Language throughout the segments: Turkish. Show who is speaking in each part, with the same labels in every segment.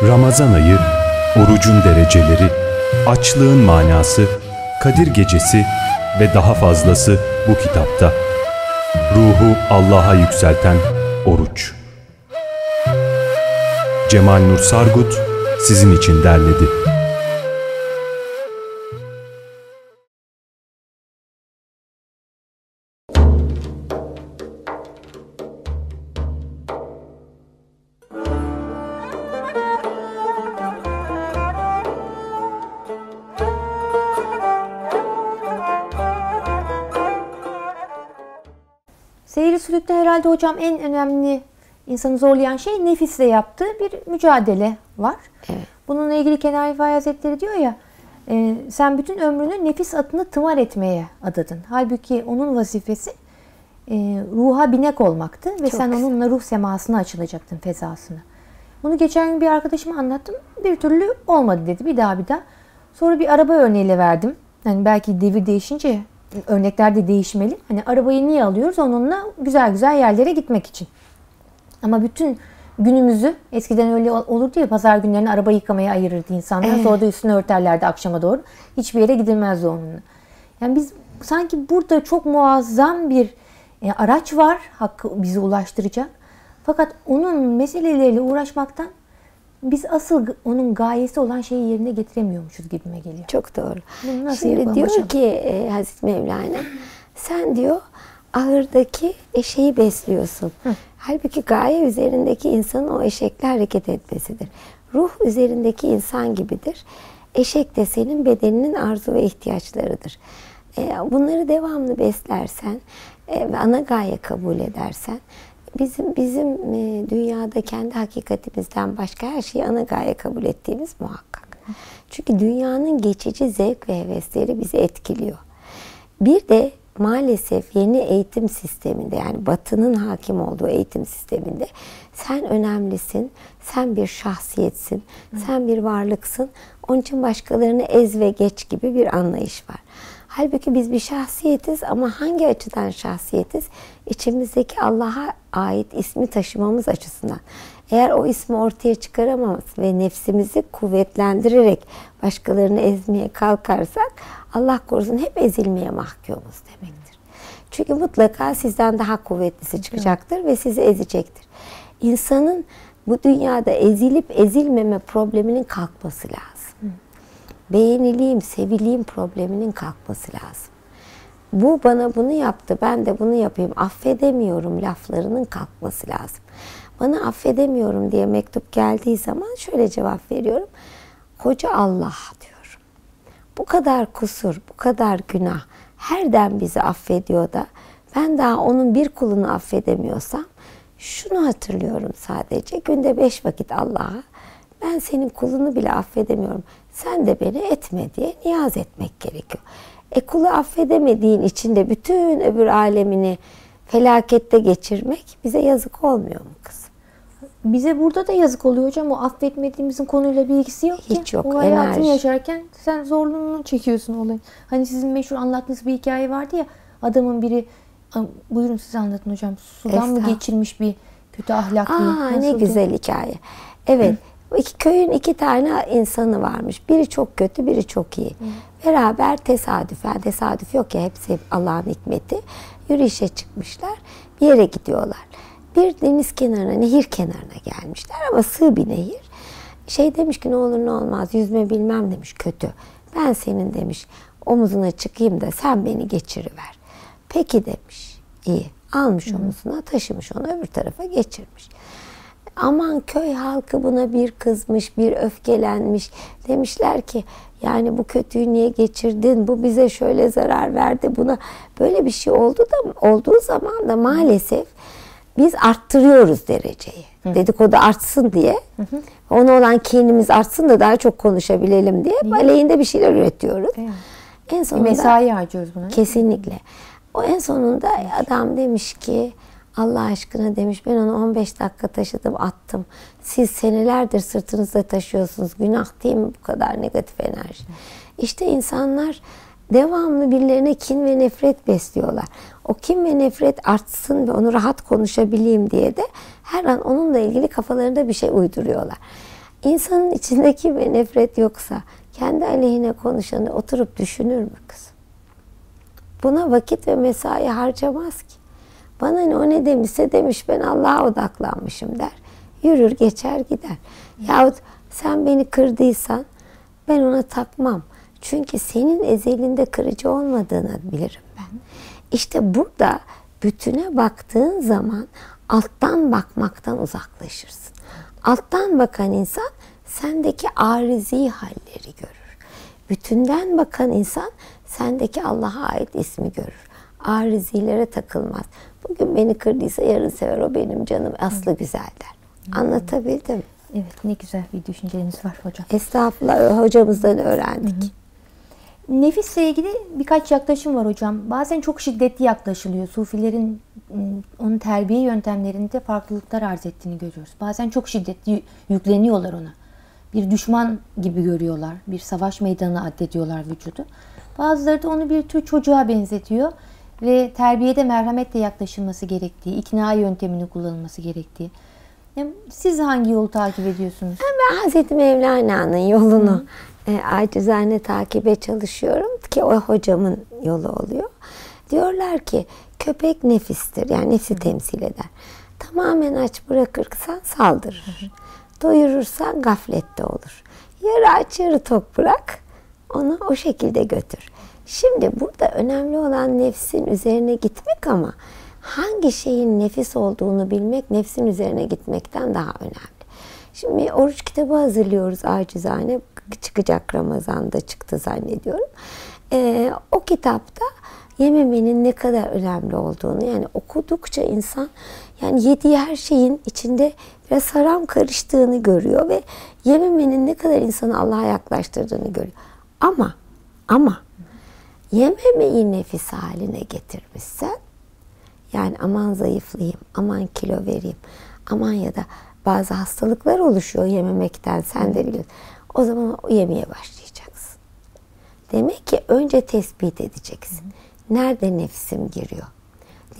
Speaker 1: Ramazan ayı, orucun dereceleri, açlığın manası, Kadir Gecesi ve daha fazlası bu kitapta. Ruhu Allah'a yükselten oruç. Cemal Nur Sargut sizin için derledi.
Speaker 2: Seyri sülükte herhalde hocam en önemli insanı zorlayan şey nefisle yaptığı bir mücadele var.
Speaker 3: Evet.
Speaker 2: Bununla ilgili Kenan Rifai Hazretleri diyor ya, sen bütün ömrünü nefis atını tımar etmeye adadın. Halbuki onun vazifesi ruha binek olmaktı ve
Speaker 3: Çok
Speaker 2: sen
Speaker 3: güzel.
Speaker 2: onunla ruh semasına açılacaktın, fezasına. Bunu geçen gün bir arkadaşıma anlattım. Bir türlü olmadı dedi. Bir daha. Sonra bir araba örneğiyle verdim. Yani belki devir değişince örnekler de değişmeli. Hani arabayı niye alıyoruz? Onunla güzel güzel yerlere gitmek için. Ama bütün günümüzü, eskiden öyle olurdu ya, pazar günlerini araba yıkamaya ayırırdı insanlar.
Speaker 3: Evet.
Speaker 2: Sonra da üstünü örterlerdi akşama doğru. Hiçbir yere gidilmezdi onunla. Yani biz sanki burada çok muazzam bir araç var, hakkı bizi ulaştıracak. Fakat onun meseleleriyle uğraşmaktan biz asıl onun gayesi olan şeyi yerine getiremiyormuşuz gibime geliyor.
Speaker 3: Çok doğru.
Speaker 2: Bunu nasıl
Speaker 3: Şimdi
Speaker 2: yapalım
Speaker 3: diyor
Speaker 2: hocam?
Speaker 3: ki Hazreti Mevlana, sen diyor ahırdaki eşeği besliyorsun. Halbuki gaye üzerindeki insanın o eşekle hareket etmesidir. Ruh üzerindeki insan gibidir. Eşek de senin bedeninin arzu ve ihtiyaçlarıdır. Bunları devamlı beslersen ve ana gaye kabul edersen, bizim dünyada kendi hakikatimizden başka her şeyi ana gaye kabul ettiğimiz muhakkak. Çünkü dünyanın geçici zevk ve hevesleri bizi etkiliyor. Bir de maalesef yeni eğitim sisteminde, yani Batı'nın hakim olduğu eğitim sisteminde sen önemlisin, sen bir şahsiyetsin, sen bir varlıksın. Onun için başkalarını ez ve geç gibi bir anlayış var. Halbuki biz bir şahsiyetiz ama hangi açıdan şahsiyetiz? İçimizdeki Allah'a ait ismi taşımamız açısından. Eğer o ismi ortaya çıkaramamız ve nefsimizi kuvvetlendirerek başkalarını ezmeye kalkarsak, Allah korusun, hep ezilmeye mahkumuz demektir. Çünkü mutlaka sizden daha kuvvetlisi çıkacaktır ve sizi ezecektir. İnsanın bu dünyada ezilip ezilmeme probleminin kalkması lazım. Beğenileyim, sevileyim probleminin kalkması lazım. Bu bana bunu yaptı, ben de bunu yapayım, affedemiyorum laflarının kalkması lazım. Bana affedemiyorum diye mektup geldiği zaman şöyle cevap veriyorum. Koca Allah diyorum. Bu kadar kusur, bu kadar günah her dem bizi affediyor da ben daha onun bir kulunu affedemiyorsam şunu hatırlıyorum sadece. Günde 5 vakit Allah'a, ben senin kulunu bile affedemiyorum, sen de beni etme diye niyaz etmek gerekiyor. Kulu affedemediğin için de bütün öbür alemini felakette geçirmek bize yazık olmuyor mu kızım?
Speaker 2: Bize burada da yazık oluyor hocam. O affetmediğimizin konuyla bir ilgisi yok ki.
Speaker 3: Hiç yok,
Speaker 2: O hayatını
Speaker 3: enerji.
Speaker 2: yaşarken sen zorluğunu çekiyorsun olayın. Hani sizin meşhur anlattığınız bir hikaye vardı ya. Adamın biri, buyurun siz anlatın hocam. Sudan mı geçirmiş bir kötü ahlaklı?
Speaker 3: Ne güzel hikaye. Evet. Köyün 2 tane insanı varmış. Biri çok kötü, biri çok iyi. Beraber tesadüfen, tesadüf yok ya, hepsi Allah'ın hikmeti, yürüyüşe çıkmışlar. Bir yere gidiyorlar. Bir deniz kenarına, nehir kenarına gelmişler ama sığ bir nehir. Demiş ki ne olur ne olmaz, yüzme bilmem demiş, kötü. Ben senin demiş omuzuna çıkayım da sen beni geçiriver. Peki demiş. İyi. Almış omuzuna, taşımış onu öbür tarafa, geçirmiş. Aman köy halkı buna bir kızmış, bir öfkelenmiş. Demişler ki yani bu kötüyü niye geçirdin? Bu bize şöyle zarar verdi. Buna böyle bir şey olduğu zaman da maalesef biz arttırıyoruz dereceyi. Dedikodu artsın diye. Ona olan kinimiz artsın da daha çok konuşabilelim diye aleyhinde bir şeyler üretiyoruz.
Speaker 2: Evet.
Speaker 3: En sonunda
Speaker 2: mesai harcıyoruz buna.
Speaker 3: kesinlikle. O en sonunda adam demiş ki Allah aşkına demiş, ben onu 15 dakika taşıdım, attım. Siz senelerdir sırtınızda taşıyorsunuz. Günah değil mi bu kadar negatif enerji? İşte insanlar devamlı birilerine kin ve nefret besliyorlar. O kin ve nefret artsın ve onu rahat konuşabileyim diye de her an onunla ilgili kafalarında bir şey uyduruyorlar. İnsanın içindeki bir nefret yoksa kendi aleyhine konuşanı oturup düşünür mü kızım? Buna vakit ve mesai harcamaz ki. Bana ne, o ne demişse demiş, ben Allah'a odaklanmışım der. Yürür geçer gider. Yahut sen beni kırdıysan ben ona takmam. Çünkü senin ezelinde kırıcı olmadığını bilirim ben. İşte burada bütüne baktığın zaman alttan bakmaktan uzaklaşırsın. Alttan bakan insan sendeki arizi halleri görür. Bütünden bakan insan sendeki Allah'a ait ismi görür. Arizilere takılmaz. Bugün beni kırdıysa yarın sever, o benim canım aslı güzel der. Anlatabildim mi?
Speaker 2: Evet, ne güzel bir düşünceleriniz var hocam.
Speaker 3: Estağfurullah, hocamızdan öğrendik.
Speaker 2: Nefisle ilgili birkaç yaklaşım var hocam. Bazen çok şiddetli yaklaşılıyor. Sufilerin onun terbiye yöntemlerinde farklılıklar arz ettiğini görüyoruz. Bazen çok şiddetli yükleniyorlar ona. Bir düşman gibi görüyorlar. Bir savaş meydanı addediyorlar vücudu. Bazıları da onu bir tür çocuğa benzetiyor ve terbiyede merhametle yaklaşılması gerektiği, ikna yöntemini kullanılması gerektiği. Siz hangi yolu takip ediyorsunuz?
Speaker 3: Ben Hazreti Mevlana'nın yolunu acizane takibe çalışıyorum ki o hocamın yolu oluyor. Diyorlar ki köpek nefistir, yani nefsi temsil eder. Tamamen aç bırakırsan saldırır. Doyurursan gaflette olur. Yarı aç yarı tok bırak, onu o şekilde götür. Şimdi burada önemli olan nefsin üzerine gitmek, ama hangi şeyin nefis olduğunu bilmek nefsin üzerine gitmekten daha önemli. Şimdi oruç kitabı hazırlıyoruz acizane. Çıkacak, Ramazan'da çıktı zannediyorum. O kitapta yememenin ne kadar önemli olduğunu, yani okudukça insan yani yediği her şeyin içinde biraz haram karıştığını görüyor ve yememenin ne kadar insanı Allah'a yaklaştırdığını görüyor. Ama yememeyi nefis haline getirmişsen, yani aman zayıflayayım, aman kilo vereyim, aman ya da bazı hastalıklar oluşuyor yememekten, sen de biliyorsun. O zaman yemeye başlayacaksın. Demek ki önce tespit edeceksin. Nerede nefsim giriyor?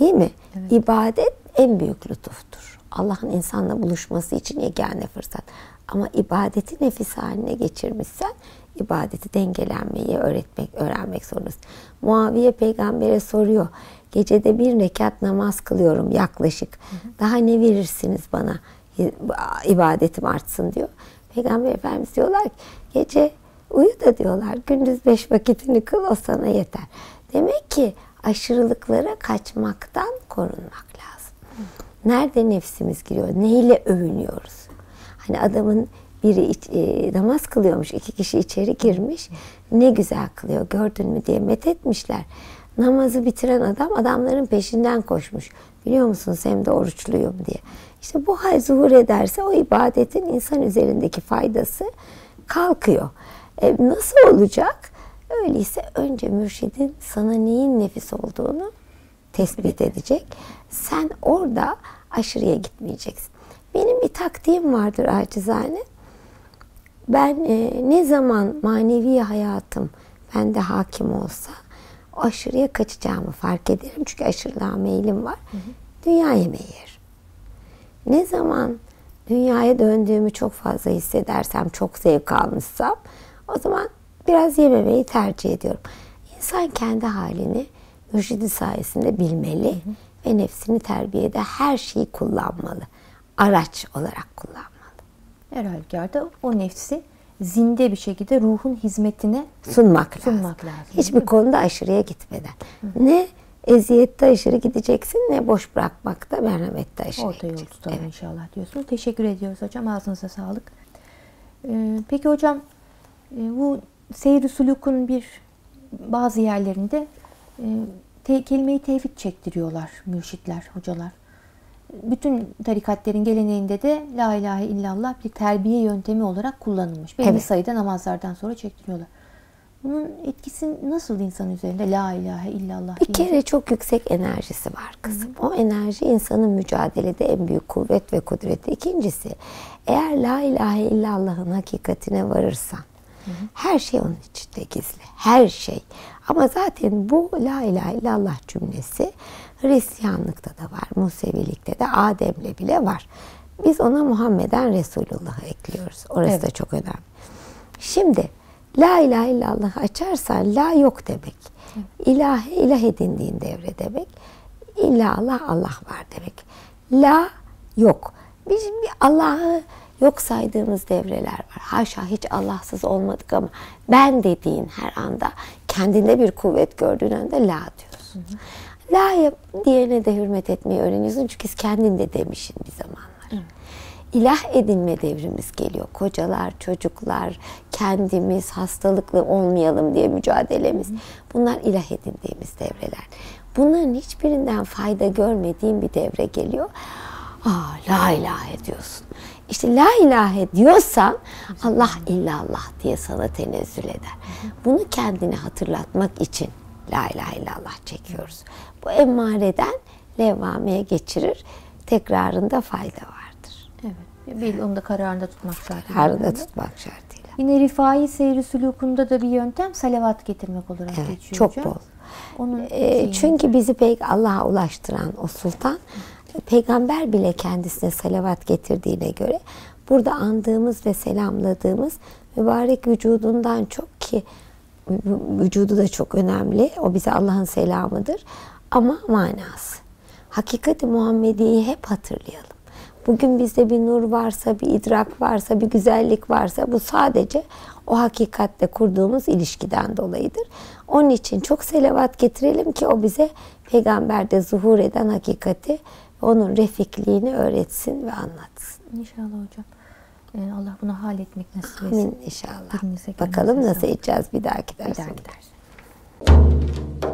Speaker 3: Değil mi? Evet. İbadet en büyük lütuftur. Allah'ın insanla buluşması için yegane fırsat. Ama ibadeti nefis haline geçirmişsen, ibadeti dengelenmeyi öğrenmek zorundasın. Muaviye peygambere soruyor. Gecede 1 rekat namaz kılıyorum yaklaşık. Daha ne verirsiniz bana? İbadetim artsın diyor. Peygamber Efendimiz diyorlar ki gece uyu da diyorlar, gündüz 5 vakitini kıl, o sana yeter. Demek ki aşırılıklara kaçmaktan korunmak lazım. Nerede nefsimiz giriyor? Neyle övünüyoruz? Hani adamın biri namaz kılıyormuş, 2 kişi içeri girmiş. Ne güzel kılıyor, gördün mü diye methetmişler. Namazı bitiren adam adamların peşinden koşmuş. Biliyor musunuz, hem de oruçluyum diye. İşte bu hal zuhur ederse o ibadetin insan üzerindeki faydası kalkıyor. Nasıl olacak? Öyleyse önce mürşidin sana neyin nefis olduğunu tespit edecek. Sen orada aşırıya gitmeyeceksin. Benim bir taktiğim vardır acizane. Ben ne zaman manevi hayatım bende hakim olsa o aşırıya kaçacağımı fark ederim. Çünkü aşırılığa meylim var. Dünya yemeği yerim. Ne zaman dünyaya döndüğümü çok fazla hissedersem, çok zevk almışsam, o zaman biraz yememeyi tercih ediyorum. İnsan kendi halini mürşidi sayesinde bilmeli ve nefsini terbiyede her şeyi kullanmalı. Araç olarak kullanmalı.
Speaker 2: Her halükarda o nefsi zinde bir şekilde ruhun hizmetine
Speaker 3: sunmak lazım. Hiçbir konuda aşırıya gitmeden. Ne eziyette aşırı gideceksin, ne boş bırakmakta, merhamette aşırı
Speaker 2: orta yol
Speaker 3: gideceksin.
Speaker 2: tutalım inşallah diyorsunuz. Teşekkür ediyoruz hocam. Ağzınıza sağlık. Peki hocam, bu seyr-i sulukun bazı yerlerinde kelime-i tevhid çektiriyorlar mürşitler, hocalar. Bütün tarikatlerin geleneğinde de la ilahe illallah bir terbiye yöntemi olarak kullanılmış. Belli sayıda namazlardan sonra çektiriyorlar. Bunun etkisi nasıl insan üzerinde? La ilahe illallah.
Speaker 3: Bir kere çok yüksek enerjisi var kızım. O enerji insanın mücadelede en büyük kuvvet ve kudreti. İkincisi, eğer la ilahe illallah'ın hakikatine varırsan, her şey onun içinde gizli. Her şey. Ama zaten bu la ilahe illallah cümlesi Hristiyanlıkta da var, Musevilikte de, Adem'le bile var. Biz ona Muhammeden Resulullah'ı ekliyoruz. Orası da çok önemli. Şimdi la ilahe illallah açarsan la yok demek. İlah, ilah edindiğin devre demek. İlla Allah, Allah var demek. La yok. Biz Allah'ı yok saydığımız devreler var. Haşa hiç Allahsız olmadık ama ben dediğin her anda kendinde bir kuvvet gördüğün anda la diyorsun. La diğerine de hürmet etmeyi öğreniyorsun çünkü kendin de demişsin bir zamanlar. İlah edinme devrimiz geliyor. Kocalar, çocuklar, kendimiz hastalıklı olmayalım diye mücadelemiz. Bunlar ilah edindiğimiz devreler. Bunların hiçbirinden fayda görmediğin bir devre geliyor. La ilahe diyorsun. İşte la ilahe diyorsan Allah illallah diye sana tenezzül eder. Bunu kendine hatırlatmak için la ilahe illallah çekiyoruz. Bu emmareden levvameye geçirir. Tekrarında fayda vardır.
Speaker 2: Evet. Bir onu da kararında tutmak şartıyla.
Speaker 3: Kararında tutmak şartıyla.
Speaker 2: Yine rifai seyri sülûkunda da bir yöntem salavat getirmek olarak
Speaker 3: Evet,
Speaker 2: geçiyor
Speaker 3: çok
Speaker 2: hocam.
Speaker 3: bol.
Speaker 2: Onun
Speaker 3: Çünkü bizi Allah'a ulaştıran o sultan, peygamber bile kendisine salavat getirdiğine göre burada andığımız ve selamladığımız mübarek vücudundan çok ki vücudu da çok önemli. O bize Allah'ın selamıdır. Ama manası. Hakikati Muhammediye'yi hep hatırlayalım. Bugün bizde bir nur varsa, bir idrak varsa, bir güzellik varsa bu sadece o hakikatle kurduğumuz ilişkiden dolayıdır. Onun için çok selavat getirelim ki o bize peygamberde zuhur eden hakikati, onun refikliğini öğretsin ve anlatsın.
Speaker 2: İnşallah hocam. Allah bunu hal etmek nasip etsin.
Speaker 3: Amin inşallah.
Speaker 2: Dilinize,
Speaker 3: Bakalım
Speaker 2: gönlünüze
Speaker 3: nasıl
Speaker 2: sağlık.
Speaker 3: edeceğiz bir dahaki
Speaker 2: Bir
Speaker 3: dersimizde.
Speaker 2: dahaki ders.